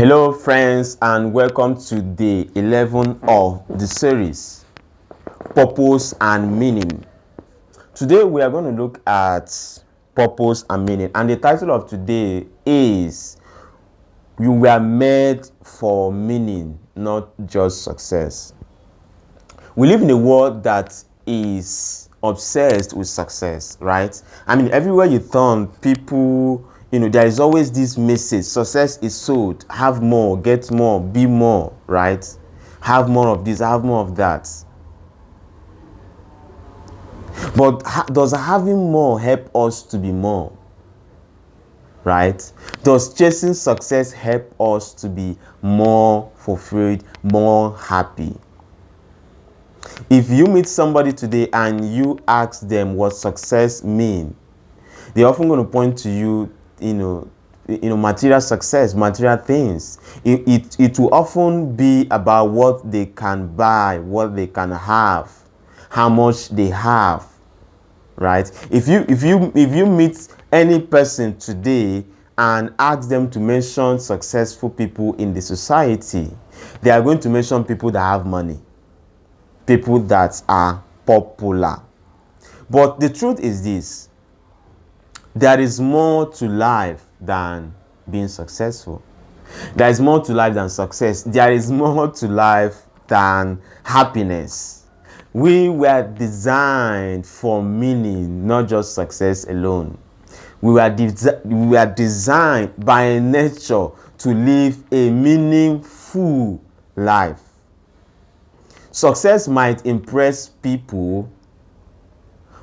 Hello friends, and welcome to day 11 of the series Purpose and Meaning. Today we are going to look at purpose and meaning, and the title of today is You Were Made for Meaning, Not Just Success. We live in a world that is obsessed with success, right? I mean, everywhere you turn, people, there is always this message: success is sold, have more, get more, be more, right? Have more of this, have more of that. But does having more help us to be more? Right? Does chasing success help us to be more fulfilled, more happy? If you meet somebody today and you ask them what success means, they're often going to point to material success, material things. It will often be about what they can buy, what they can have, how much they have, right? If you meet any person today and ask them to mention successful people in the society, they are going to mention people that have money, people that are popular. But the truth is this: there is more to life than being successful. There is more to life than success. There is more to life than happiness. We were designed for meaning, not just success alone. We were designed by nature to live a meaningful life. Success might impress people,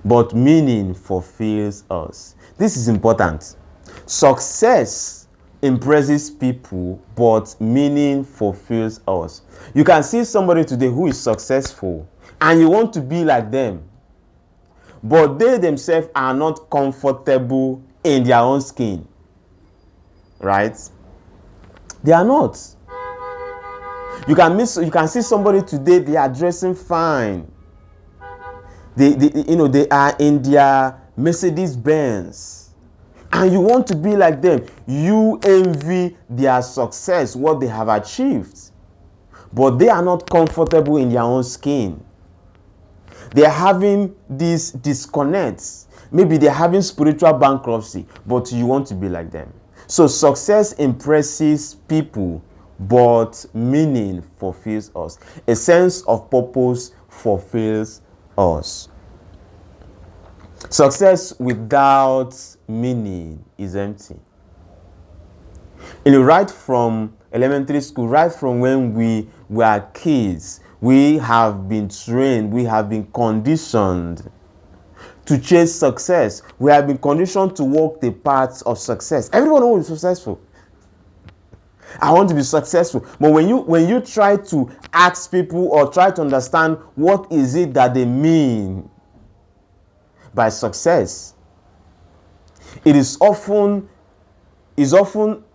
but meaning fulfills us. This is important. Success impresses people, but meaning fulfills us. You can see somebody today who is successful and you want to be like them, but they themselves are not comfortable in their own skin, right? They are not. You can see somebody today, they are dressing fine. They are in their Mercedes Benz, and you want to be like them. You envy their success, what they have achieved, but they are not comfortable in their own skin. They are having these disconnects. Maybe they're having spiritual bankruptcy, but you want to be like them. So success impresses people, but meaning fulfills us. A sense of purpose fulfills us. Success without meaning is empty. Right from elementary school, right from when we were kids, we have been trained, we have been conditioned to chase success. We have been conditioned to walk the paths of success. Everyone wants to be successful. I want to be successful. But when you try to ask people or try to understand what is it that they mean by success, it is often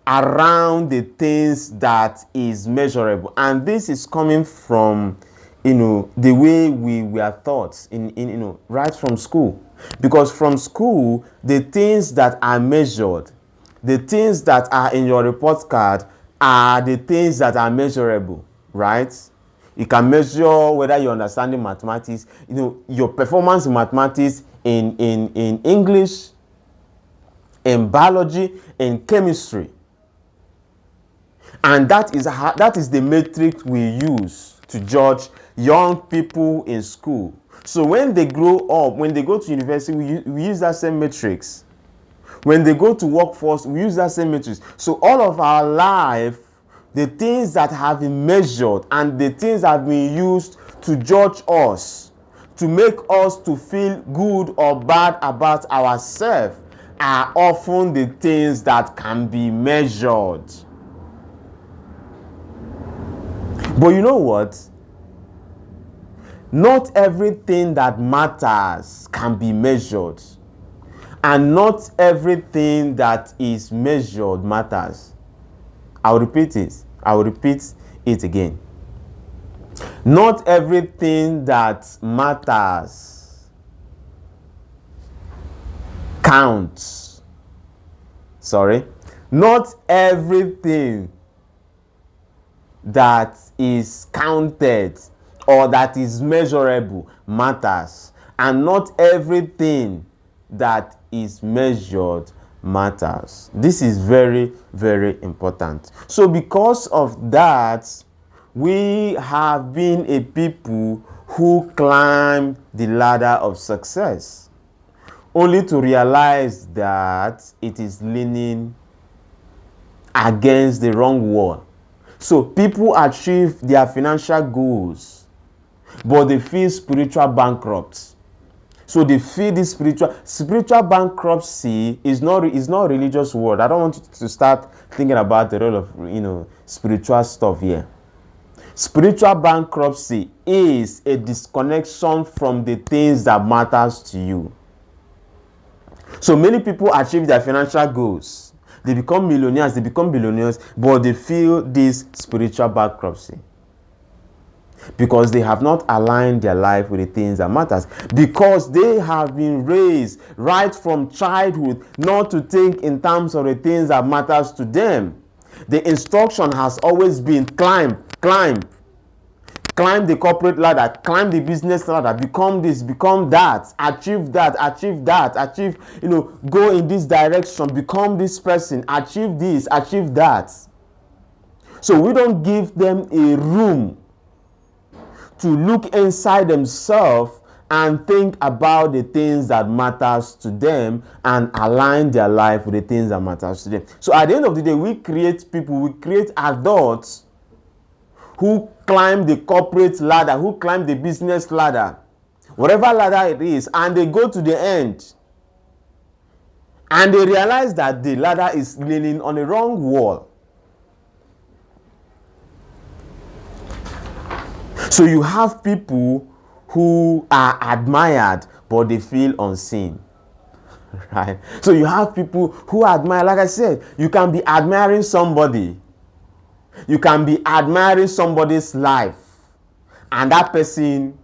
around the things that is measurable. And this is coming from the way we were taught in right from school. Because from school, the things that are measured, the things that are in your report card are the things that are measurable, right? You can measure whether you're understanding mathematics, your performance in mathematics, in English, in biology, in chemistry. And that is the metric we use to judge young people in school. So when they grow up, when they go to university, we use that same metrics. When they go to workforce, we use that same metrics. So all of our life, the things that have been measured and the things that have been used to judge us, to make us to feel good or bad about ourselves, are often the things that can be measured. But you know what? Not everything that matters can be measured. And not everything that is measured matters. I'll repeat it again. Not everything that matters counts. Not everything that is counted or that is measurable matters, and not everything that is measured matters. This is very, very important. So because of that, we have been a people who climb the ladder of success, only to realize that it is leaning against the wrong wall. So people achieve their financial goals, but they feel spiritual bankrupt. So they feel this spiritual bankruptcy is not a religious word. I don't want you to start thinking about the role of spiritual stuff here. Spiritual bankruptcy is a disconnection from the things that matters to you. So many people achieve their financial goals. They become millionaires, they become billionaires, but they feel this spiritual bankruptcy because they have not aligned their life with the things that matters, because they have been raised right from childhood not to think in terms of the things that matters to them. The instruction has always been climb the corporate ladder, climb the business ladder, become this, become that, achieve go in this direction, become this person, achieve this, achieve that. So we don't give them a room to look inside themselves and think about the things that matters to them and align their life with the things that matters to them. So at the end of the day, we create adults who climb the corporate ladder, who climb the business ladder, whatever ladder it is, and they go to the end and they realize that the ladder is leaning on the wrong wall. So you have people who are admired but they feel unseen, right? So you have people who admire, like I said, you can be admiring somebody, you can be admiring somebody's life, and that person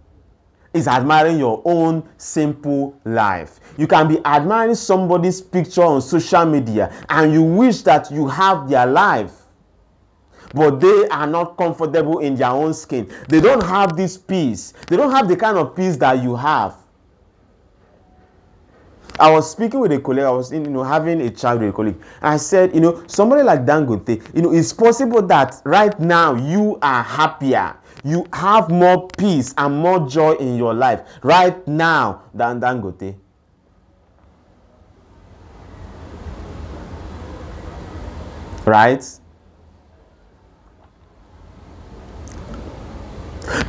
is admiring your own simple life. You can be admiring somebody's picture on social media and you wish that you have their life, but they are not comfortable in their own skin. They don't have this peace. They don't have the kind of peace that you have. I was speaking with a colleague. I was having a chat with a colleague. And I said, somebody like Dangote, it's possible that right now you are happier. You have more peace and more joy in your life right now than Dangote. Right?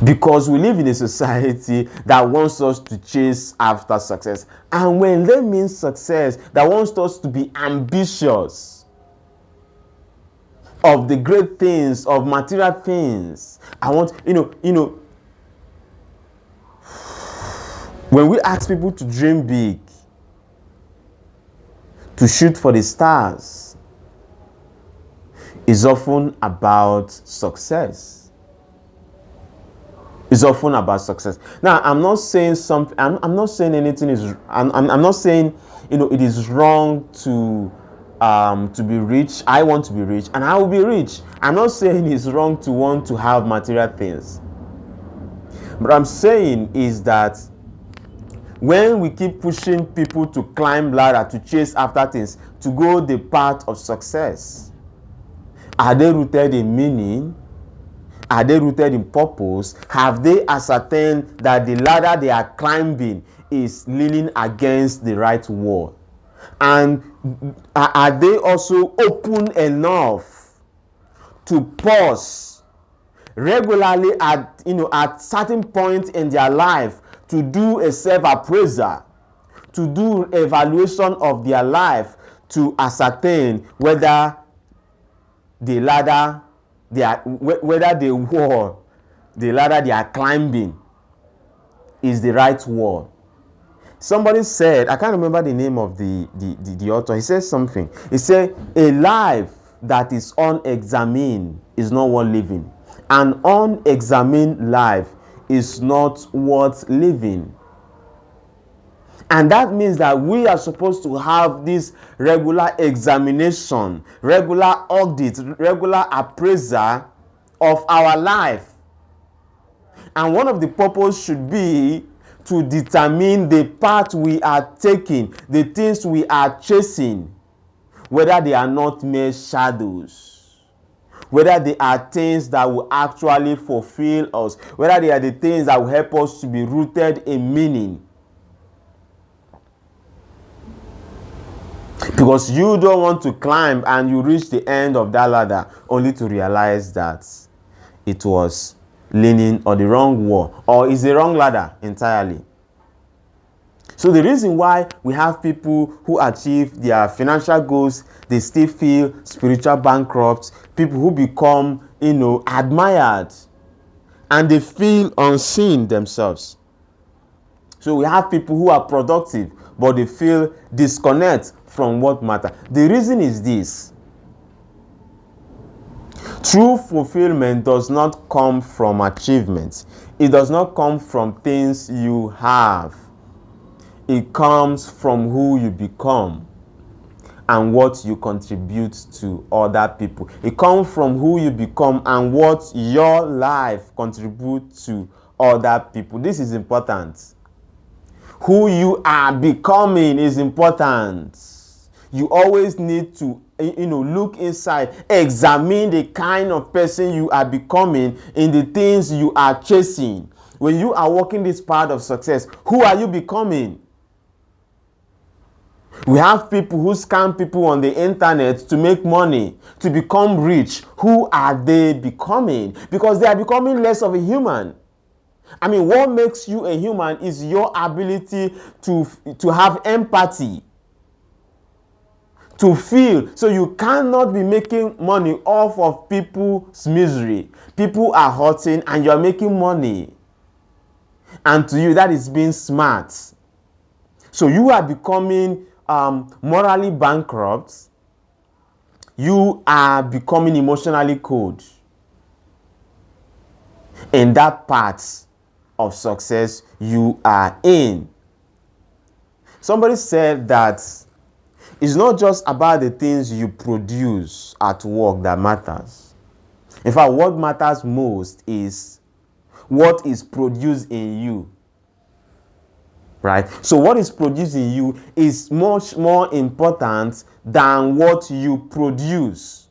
Because we live in a society that wants us to chase after success. And when they mean success, that wants us to be ambitious of the great things, of material things. I want, when we ask people to dream big, to shoot for the stars, is often about success. It's often about success. Now, I'm not saying something. I'm not saying anything is. I'm not saying it is wrong to be rich. I want to be rich, and I will be rich. I'm not saying it's wrong to want to have material things. But I'm saying is that when we keep pushing people to climb ladder, to chase after things, to go the path of success, are they rooted in meaning? Are they rooted in purpose? Have they ascertained that the ladder they are climbing is leaning against the right wall? And are they also open enough to pause regularly at certain points in their life to do a self-appraisal, to do evaluation of their life, to ascertain whether the ladder whether the wall, the ladder they are climbing, is the right wall? Somebody said, I can't remember the name of the author. He said something. He said, a life that is unexamined is not worth living. An unexamined life is not worth living. And that means that we are supposed to have this regular examination, regular audit, regular appraisal of our life. And one of the purpose should be to determine the path we are taking, the things we are chasing, whether they are not mere shadows, whether they are things that will actually fulfill us, whether they are the things that will help us to be rooted in meaning. Because you don't want to climb and you reach the end of that ladder only to realize that it was leaning on the wrong wall or is the wrong ladder entirely. So the reason why we have people who achieve their financial goals, they still feel spiritual bankrupts, people who become, admired, and they feel unseen themselves. So we have people who are productive, but they feel disconnect from what matters. The reason is this: true fulfillment does not come from achievements. It does not come from things you have. It comes from who you become and what you contribute to other people. It comes from who you become and what your life contributes to other people. This is important. Who you are becoming is important. You always need to look inside, examine the kind of person you are becoming in the things you are chasing. When you are walking this path of success, who are you becoming? We have people who scam people on the internet to make money, to become rich. Who are they becoming? Because they are becoming less of a human. I mean, what makes you a human is your ability to have empathy, to feel. So you cannot be making money off of people's misery. People are hurting and you are making money. And to you, that is being smart. So you are becoming morally bankrupt. You are becoming emotionally cold in that part of success you are in. Somebody said that it's not just about the things you produce at work that matters. In fact, what matters most is what is produced in you. Right? So what is produced in you is much more important than what you produce.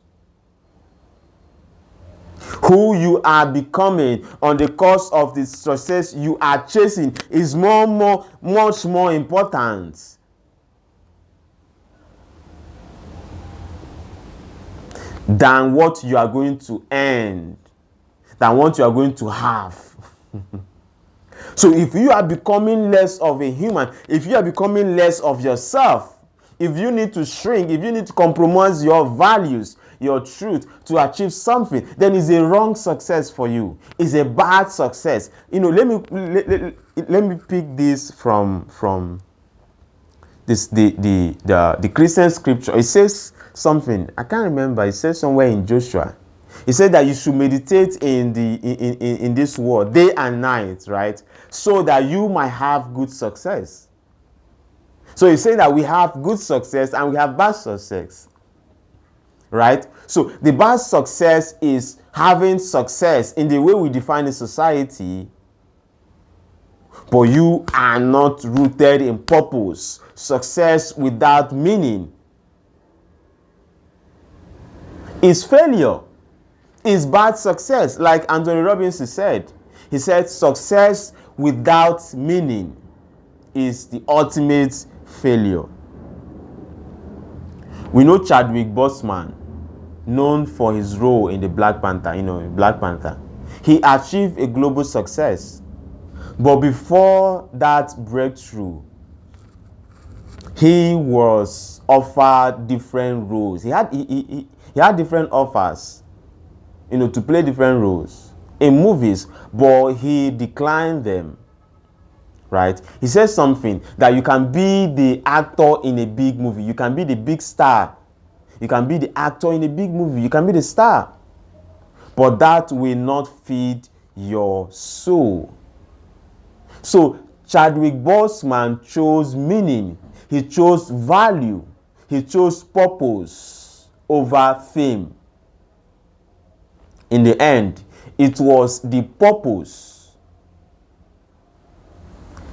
Who you are becoming on the course of the success you are chasing is much more important than what you are going to earn, than what you are going to have. So if you are becoming less of a human, if you are becoming less of yourself, if you need to shrink, if you need to compromise your values, your truth to achieve something, then it's a wrong success for you. It's a bad success. Let me pick this from this the Christian scripture. It says something, I can't remember. It says somewhere in Joshua. He said that you should meditate in this word day and night, right? So that you might have good success. So he's saying that we have good success and we have bad success, right? So the bad success is having success in the way we define in society, but you are not rooted in purpose. Success without meaning is failure. Is bad success. Like Anthony Robbins said, he said success without meaning is the ultimate failure. We know Chadwick Boseman, known for his role in the Black Panther, Black Panther. He achieved a global success. But before that breakthrough, he was offered different roles. He had different offers, to play different roles in movies, but he declined them. Right? He says something that you can be the actor in a big movie, you can be the big star, you can be the actor in a big movie, you can be the star, but that will not feed your soul. So Chadwick Boseman chose meaning, he chose value, he chose purpose over fame in the end, it was the purpose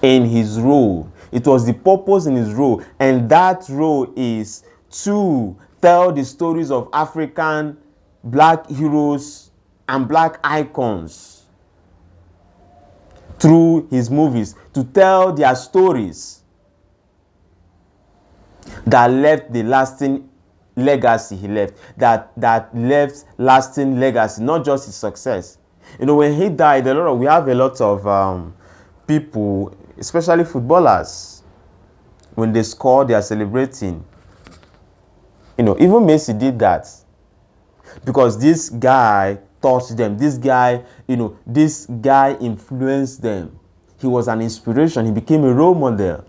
in his role. It was the purpose in his role, and that role is to tell the stories of African black heroes and black icons through his movies, to tell their stories that left the lasting legacy he left, that left lasting legacy, not just his success. You know, when he died, we have a lot of people, especially footballers, when they score, they are celebrating. You know, even Messi did that because this guy touched them. This guy, this guy influenced them. He was an inspiration. He became a role model.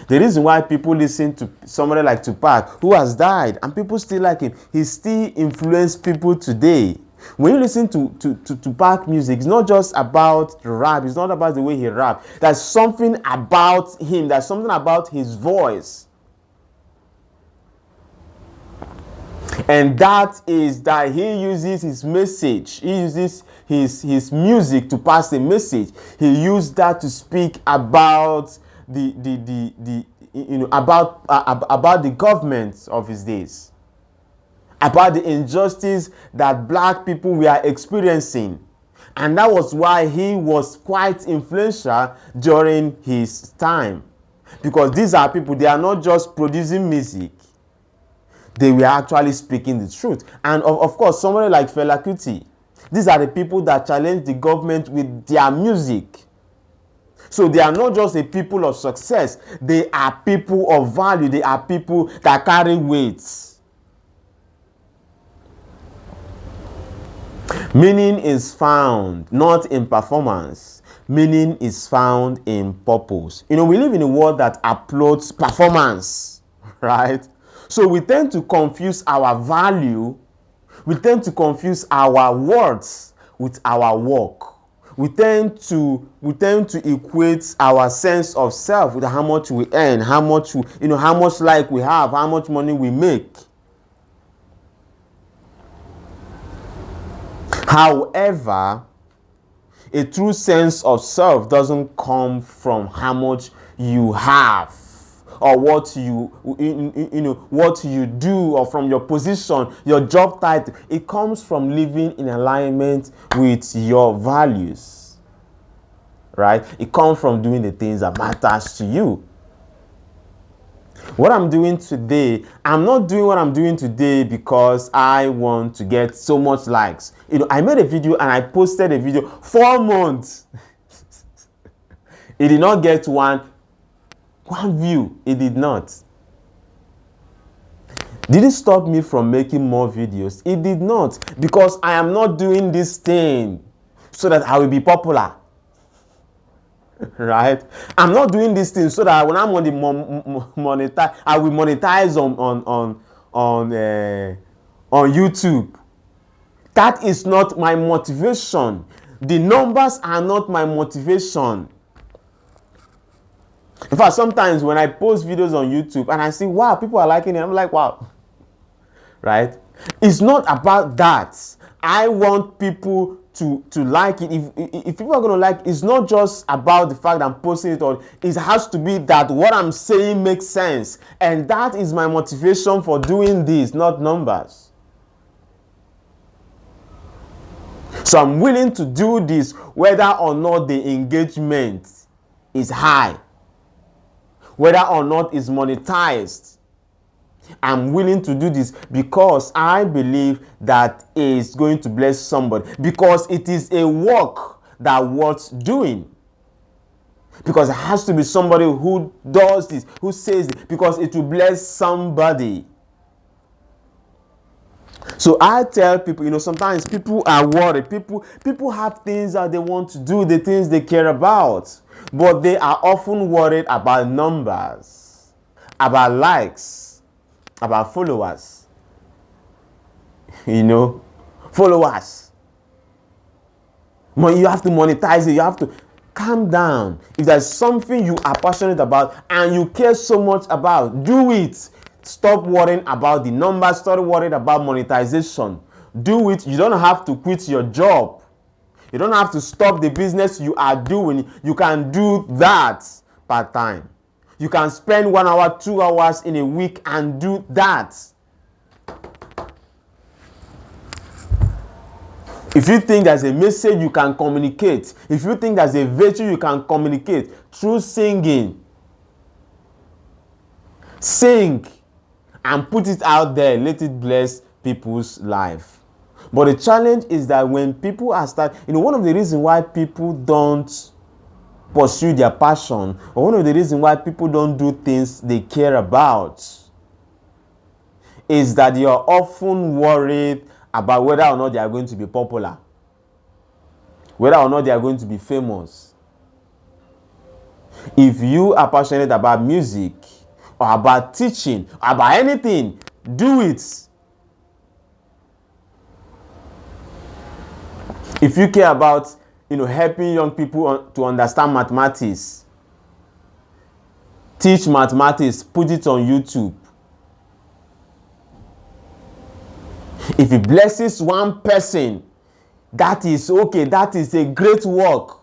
The reason why people listen to somebody like Tupac, who has died, and people still like him, he still influenced people today. When you listen to Tupac music, it's not just about rap. It's not about the way he rap. There's something about him. There's something about his voice. And that is that he uses his message. He uses his music to pass a message. He used that to speak about about the government of his days, about the injustice that black people were experiencing. And that was why he was quite influential during his time, because these are people, they are not just producing music, they were actually speaking the truth. And of course, somebody like Fela Kuti, these are the people that challenge the government with their music. So they are not just a people of success, they are people of value, they are people that carry weight. Meaning is found not in performance, meaning is found in purpose. You know, we live in a world that applauds performance, right? So we tend to confuse our value, we tend to confuse our words with our work. We tend to equate our sense of self with how much we earn, how much like we have, how much money we make. However, a true sense of self doesn't come from how much you have or what you do, or from your position, your job title. It comes from living in alignment with your values, right? It comes from doing the things that matters to you. What I'm doing today, I'm not doing what I'm doing today because I want to get so much likes. I made a video and I posted a video 4 months. It did not get one view. It did not. Did it stop me from making more videos? It did not, because I am not doing this thing so that I will be popular. Right? I'm not doing this thing so that when I'm on the monetize, I will monetize on YouTube. That is not my motivation. The numbers are not my motivation. In fact, sometimes when I post videos on YouTube and I see, wow, people are liking it, I'm like, wow. Right? It's not about that. I want people to like it. If people are going to like it, it's not just about the fact that I'm posting it, or it has to be that what I'm saying makes sense. And that is my motivation for doing this, not numbers. So I'm willing to do this whether or not the engagement is high, whether or not it's monetized. I'm willing to do this because I believe that it's going to bless somebody, because it is a work that worth doing. Because it has to be somebody who does this, who says this, because it will bless somebody. So I tell people, sometimes people are worried. People have things that they want to do, the things they care about, but they are often worried about numbers, about likes, about followers. Followers. You have to monetize it. You have to calm down. If there's something you are passionate about and you care so much about, do it. Stop worrying about the numbers. Stop worrying about monetization. Do it. You don't have to quit your job. You don't have to stop the business you are doing. You can do that part time. You can spend 1 hour, 2 hours in a week and do that. If you think there's a message you can communicate, if you think there's a virtue you can communicate through singing, sing and put it out there. Let it bless people's life. But the challenge is that when people are one of the reasons why people don't pursue their passion, or one of the reasons why people don't do things they care about, is that you are often worried about whether or not they are going to be popular, whether or not they are going to be famous. If you are passionate about music or about teaching or about anything, do it. If you care about helping young people to understand mathematics, teach mathematics, put it on YouTube. If it blesses one person, that is okay. That is a great work.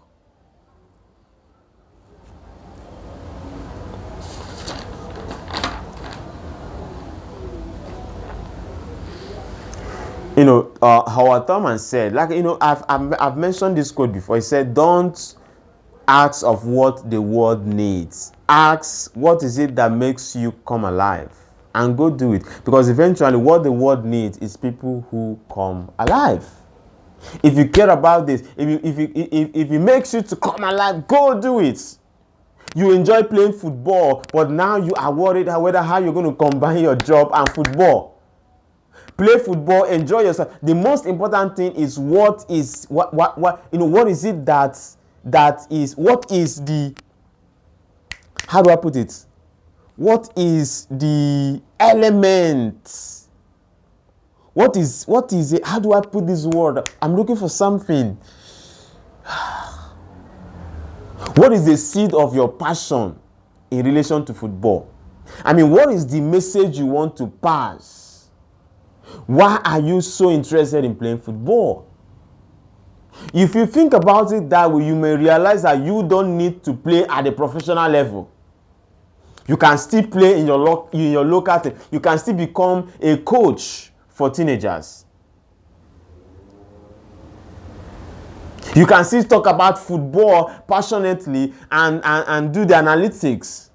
Howard Thurman said, I've mentioned this quote before. He said, don't ask of what the world needs. Ask, what is it that makes you come alive? And go do it. Because eventually what the world needs is people who come alive. If you care about this, if it makes you to come alive, go do it. You enjoy playing football, but now you are worried whether how you're going to combine your job and football. Play football, enjoy yourself. The most important thing is what is it that is, what is the, how do I put it? What is the element? What is it? How do I put this word? I'm looking for something. What is the seed of your passion in relation to football? What is the message you want to pass? Why are you so interested in playing football? If you think about it that way, you may realize that you don't need to play at a professional level. You can still play in your local team. You can still become a coach for teenagers. You can still talk about football passionately and do the analytics.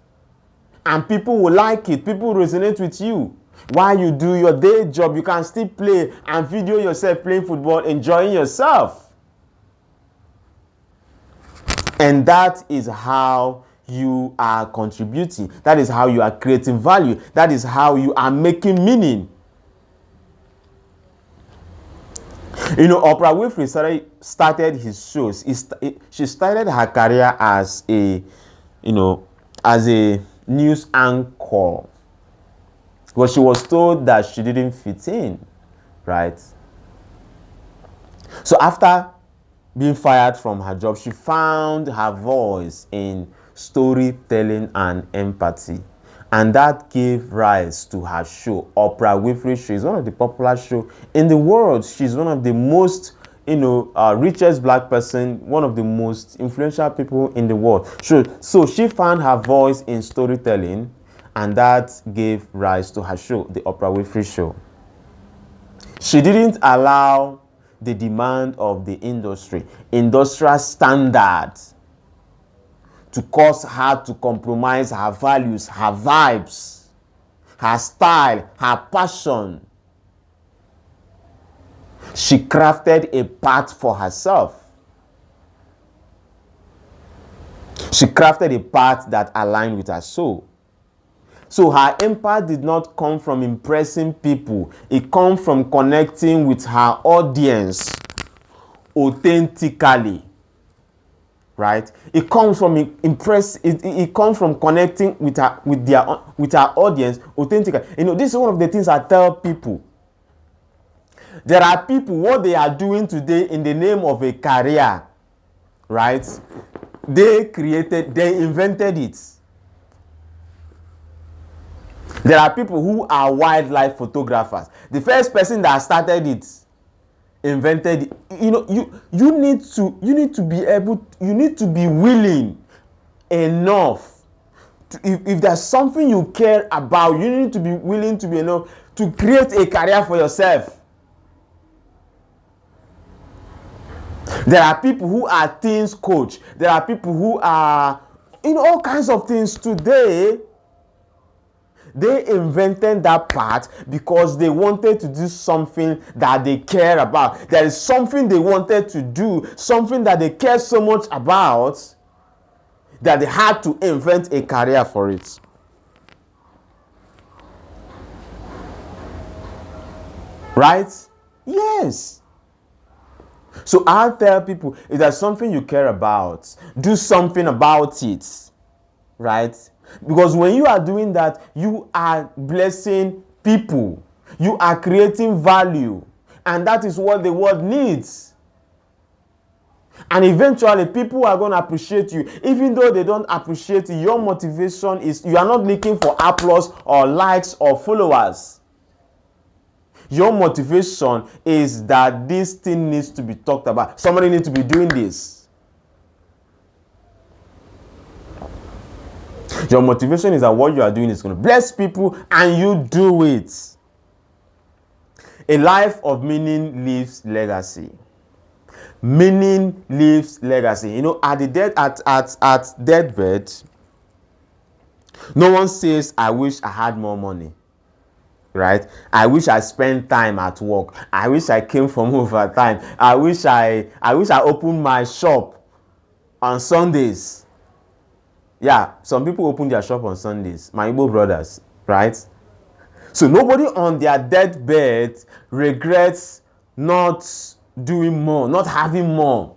And people will like it. People will resonate with you. While you do your day job, you can still play and video yourself playing football, enjoying yourself. And that is how you are contributing. That is how you are creating value. That is how you are making meaning. Oprah Winfrey started his shows. She started her career as a news anchor. But she was told that she didn't fit in, right? So after being fired from her job, she found her voice in storytelling and empathy. And that gave rise to her show, Oprah Winfrey Show. It's one of the popular shows in the world. She's one of the most, richest black person, one of the most influential people in the world. So she found her voice in storytelling, and that gave rise to her show, the Oprah Winfrey Show. She didn't allow the demand of the industrial standards, to cause her to compromise her values, her vibes, her style, her passion. She crafted a path for herself. She crafted a path that aligned with her soul. So her impact did not come from impressing people. It comes from connecting with her audience authentically. Right? It comes from it comes from connecting with her audience authentically. This is one of the things I tell people. There are people, what they are doing today in the name of a career, right? They invented it. There are people who are wildlife photographers. The first person that started it invented. You need to be able, you need to be willing enough to, if there's something you care about, you need to be willing to be enough to create a career for yourself. There are people who are teens coach. There are people who are all kinds of things today. They invented that part because they wanted to do something that they care about. There is something they wanted to do, something that they care so much about, that they had to invent a career for it. Right? Yes. So I tell people, if there's something you care about, do something about it. Right? Because when you are doing that, you are blessing people. You are creating value. And that is what the world needs. And eventually, people are going to appreciate you. Even though they don't appreciate you, your motivation is, you are not looking for applause or likes or followers. Your motivation is that this thing needs to be talked about. Somebody needs to be doing this. Your motivation is that what you are doing is going to bless people, and you do it. A life of meaning leaves legacy. Meaning leaves legacy. At the deathbed, no one says, I wish I had more money. Right? I wish I spent time at work. I wish I came from overtime. I wish I opened my shop on Sundays. Yeah, some people open their shop on Sundays. My Igbo brothers, right? So nobody on their deathbed regrets not doing more, not having more.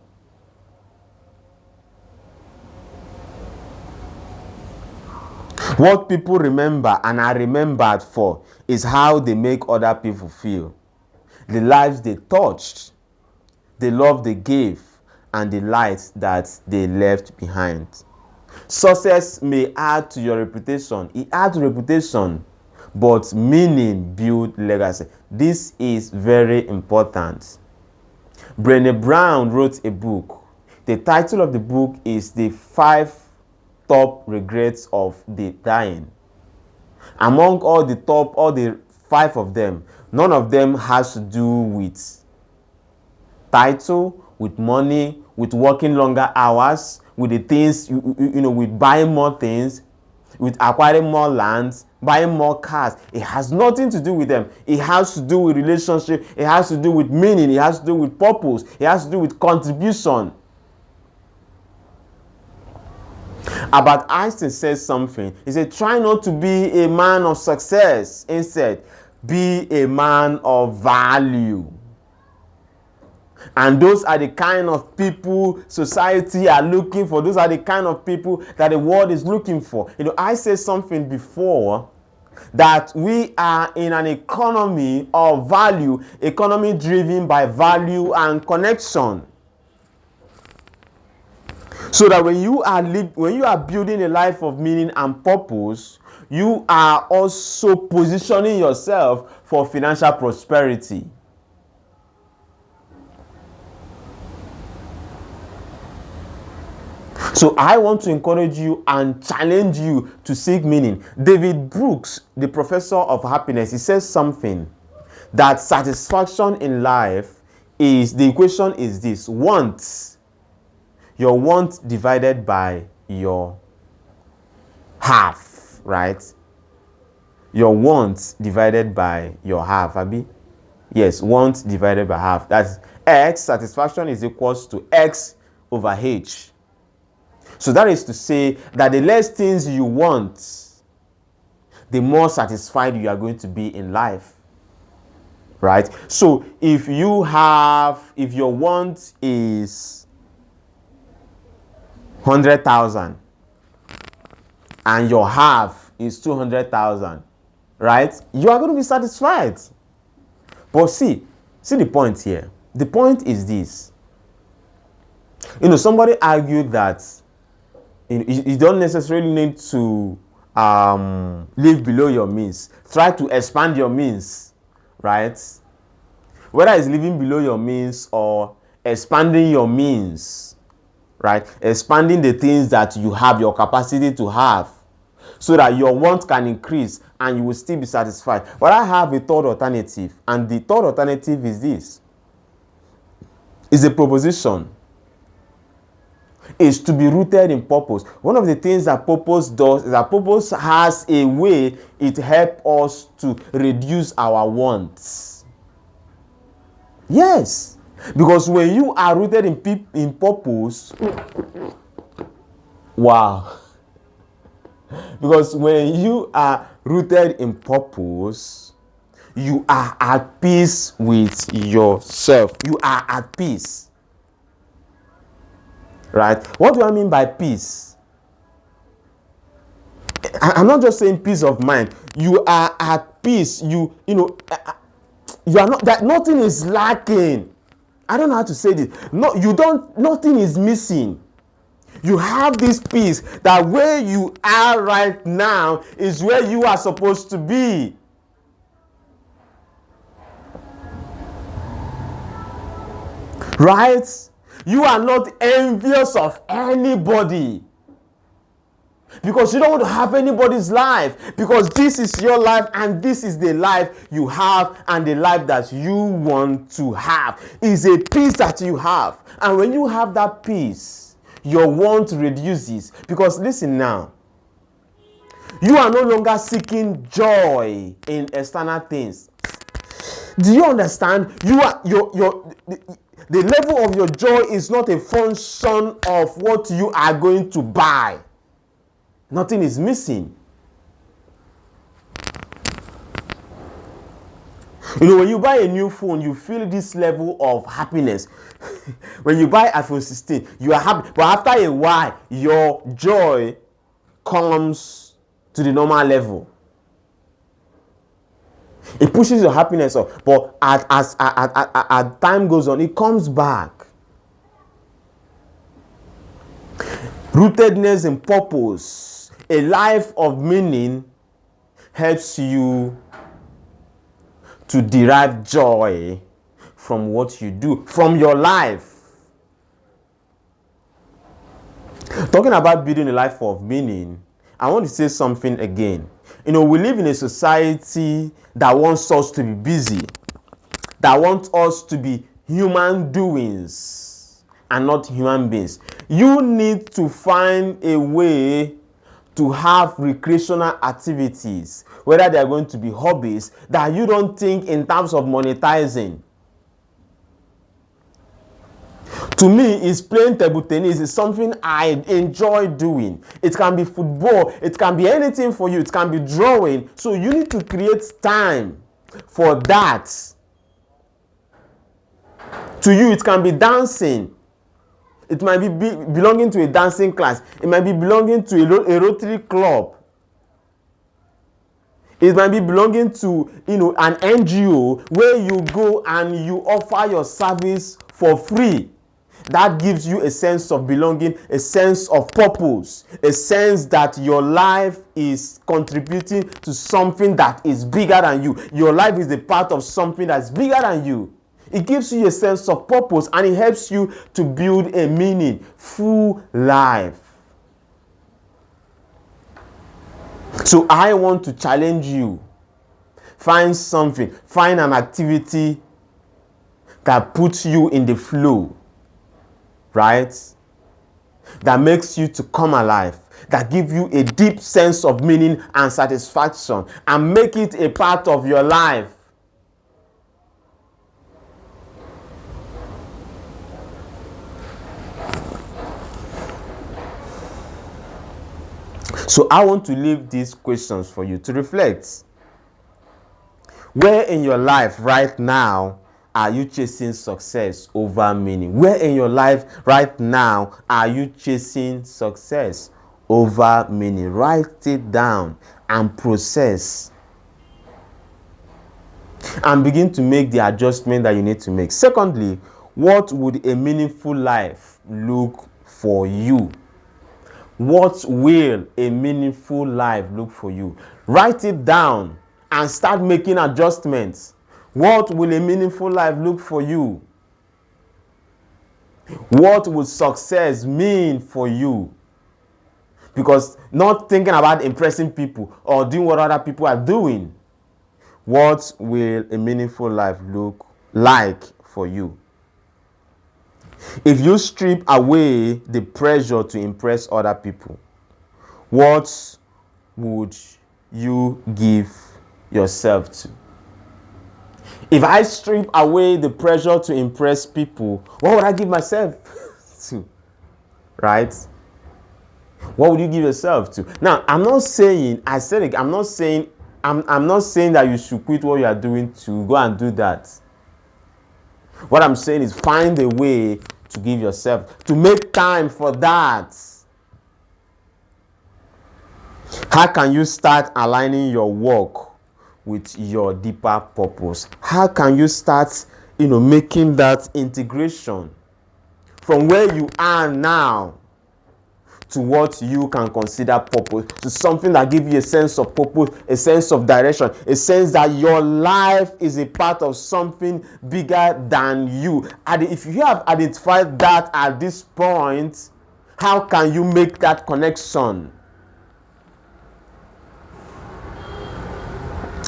What people remember and are remembered for is how they make other people feel, the lives they touched, the love they gave, and the light that they left behind. Success may add to your reputation. It adds reputation, but meaning builds legacy. This is very important. Brené Brown wrote a book. The title of the book is The 5 Top Regrets of the Dying. Among all the 5 of them, none of them has to do with title, with money, with working longer hours, with the things, with buying more things, with acquiring more lands, buying more cars. It has nothing to do with them. It has to do with relationship. It has to do with meaning. It has to do with purpose. It has to do with contribution. Albert Einstein says something. He said, try not to be a man of success. Instead, be a man of value. And those are the kind of people society are looking for. Those are the kind of people that the world is looking for. I said something before, that we are in an economy of value, economy driven by value and connection. So that when you are building a life of meaning and purpose, you are also positioning yourself for financial prosperity. So I want to encourage you and challenge you to seek meaning. David Brooks, the professor of happiness, he says something, that satisfaction in life is, the equation is this: wants, your want divided by your half, right? Your want divided by your half, Abi? Yes, want divided by half. That's X. Satisfaction is equals to X over H. So that is to say that the less things you want, the more satisfied you are going to be in life. Right? So if your want is 100,000 and your half is 200,000, right? You are going to be satisfied. But see the point here. The point is this. Somebody argued that you don't necessarily need to live below your means. Try to expand your means, right? whether it's living below your means or expanding your means, right? Expanding the things that you have, your capacity to have, so that your want can increase and you will still be satisfied. But I have a third alternative, and the third alternative is this. It's a proposition. Is to be rooted in purpose. One of the things that purpose does is that purpose has a way it helps us to reduce our wants. Yes, because when you are rooted in purpose, wow. Because when you are rooted in purpose, you are at peace with yourself. You are at peace. Right? What do I mean by peace? I'm not just saying peace of mind. You are at peace. You are not, that nothing is lacking. I don't know how to say this. No, nothing is missing. You have this peace that where you are right now is where you are supposed to be. Right? You are not envious of anybody, because you don't want to have anybody's life, because this is your life and this is the life you have, and the life that you want to have is a peace that you have. And when you have that peace, your want reduces. Because listen now, you are no longer seeking joy in external things. Do you understand? You are the level of your joy is not a function of what you are going to buy. Nothing is missing. When you buy a new phone, you feel this level of happiness. When you buy iPhone 16, you are happy. But after a while, your joy comes to the normal level. It pushes your happiness up. But as time goes on, it comes back. Rootedness in purpose, a life of meaning, helps you to derive joy from what you do, from your life. Talking about building a life of meaning, I want to say something again. We live in a society that wants us to be busy, that wants us to be human doings and not human beings. You need to find a way to have recreational activities, whether they are going to be hobbies, that you don't think in terms of monetizing. To me, it's playing table tennis. It's something I enjoy doing. It can be football. It can be anything for you. It can be drawing. So you need to create time for that. To you, it can be dancing. It might be belonging to a dancing class. It might be belonging to a Rotary club. It might be belonging to an NGO where you go and you offer your service for free. That gives you a sense of belonging, a sense of purpose, a sense that your life is contributing to something that is bigger than you. Your life is a part of something that's bigger than you. It gives you a sense of purpose, and it helps you to build a meaningful life. So I want to challenge you. Find an activity that puts you in the flow, right? That makes you to come alive, that gives you a deep sense of meaning and satisfaction, and make it a part of your life. So I want to leave these questions for you to reflect. Where in your life right now are you chasing success over meaning? Where in your life right now are you chasing success over meaning? Write it down and process. And begin to make the adjustment that you need to make. Secondly, what would a meaningful life look for you? What will a meaningful life look for you? Write it down and start making adjustments. What will a meaningful life look for you? What will success mean for you? Because not thinking about impressing people or doing what other people are doing. What will a meaningful life look like for you? If you strip away the pressure to impress other people, what would you give yourself to? If I strip away the pressure to impress people, what would I give myself to? Right? What would you give yourself to? Now, I'm not saying that you should quit what you are doing to go and do that. What I'm saying is find a way to give yourself, to make time for that. How can you start aligning your work with your deeper purpose? How can you start, making that integration from where you are now to what you can consider purpose, to something that gives you a sense of purpose, a sense of direction, a sense that your life is a part of something bigger than you. And if you have identified that at this point, how can you make that connection?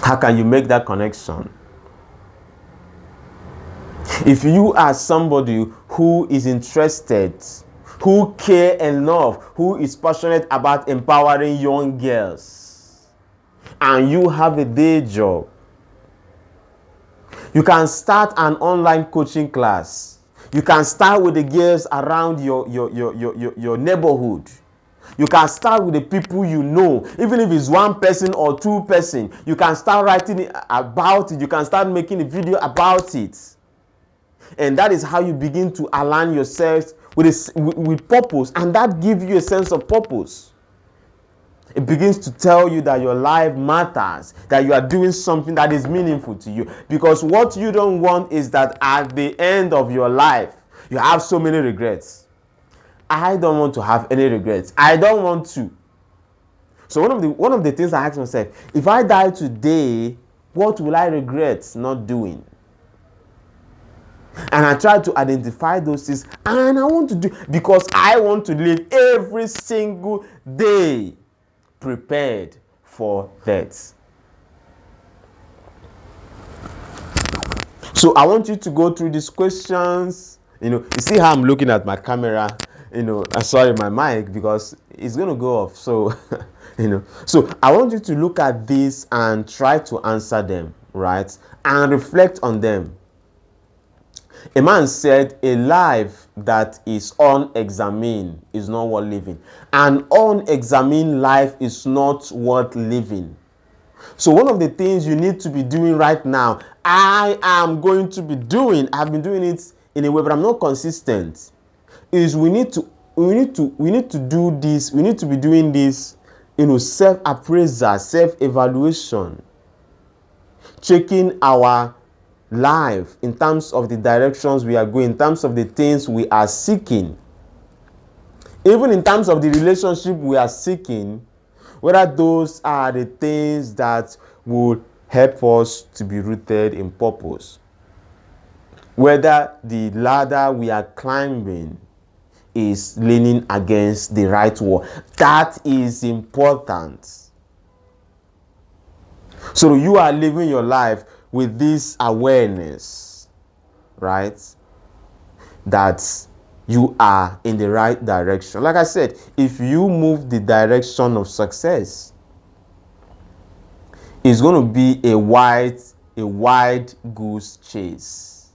How can you make that connection? If you are somebody who is interested, who care enough, who is passionate about empowering young girls, and you have a day job, you can start an online coaching class. You can start with the girls around your neighborhood. You can start with the people you know. Even if it's one person or two person, you can start writing about it. You can start making a video about it. And that is how you begin to align yourself with purpose, and that gives you a sense of purpose. It begins to tell you that your life matters, that you are doing something that is meaningful to you. Because what you don't want is that at the end of your life, you have so many regrets. I don't want to have any regrets. I don't want to. So one of the things I ask myself, if I die today, what will I regret not doing? And I try to identify those things, and I want to do, because I want to live every single day prepared for that. So I want you to go through these questions. You see how I'm looking at my camera. Sorry, my mic, because it's going to go off. So, so I want you to look at this and try to answer them, right? And reflect on them. A man said, a life that is unexamined is not worth living. An unexamined life is not worth living. So one of the things you need to be doing right now, I've been doing it in a way, but I'm not consistent, is we need to do this. We need to be doing this, self-appraisal, self-evaluation, checking our life in terms of the directions we are going, in terms of the things we are seeking, even in terms of the relationship we are seeking, whether those are the things that will help us to be rooted in purpose, whether the ladder we are climbing is leaning against the right wall. That is important. So you are living your life with this awareness, right? That you are in the right direction. Like I said, if you move the direction of success, it's going to be a wide goose chase.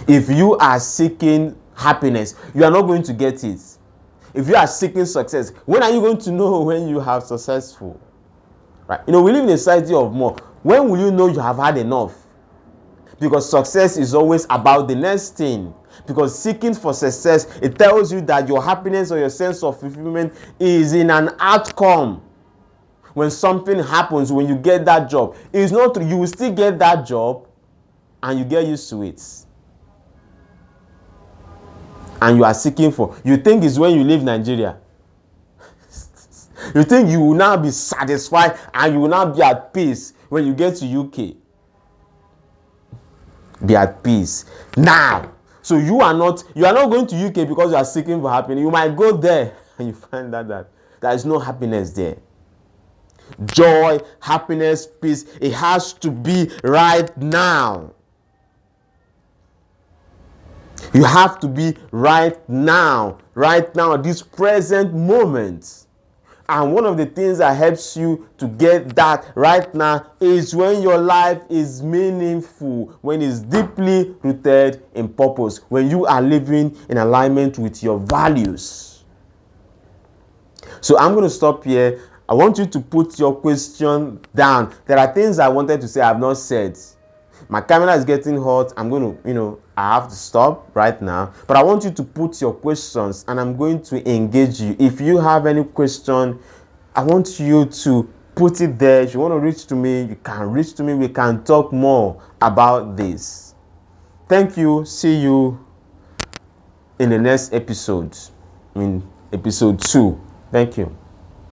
If you are seeking happiness, you are not going to get it. If you are seeking success, when are you going to know when you have successful? Right? We live in a society of more. When will you know you have had enough? Because success is always about the next thing. Because seeking for success, it tells you that your happiness or your sense of fulfillment is in an outcome. When something happens, when you get that job, it's not you will still get that job and you get used to it. And you are seeking for, you think it's when you leave Nigeria. You think you will now be satisfied and you will now be at peace when you get to UK, be at peace now. So you are not going to UK because you are seeking for happiness. You might go there and you find out that there is no happiness there. Joy, happiness, peace, it has to be right now. You have to be right now, this present moment. And one of the things that helps you to get that right now is when your life is meaningful, when it's deeply rooted in purpose, when you are living in alignment with your values. So I'm going to stop here. I want you to put your question down. There are things I wanted to say I have not said. My camera is getting hot. I'm going to, I have to stop right now. But I want you to put your questions and I'm going to engage you. If you have any question, I want you to put it there. If you want to reach to me, you can reach to me. We can talk more about this. Thank you. See you in the next episode. Episode 2. Thank you.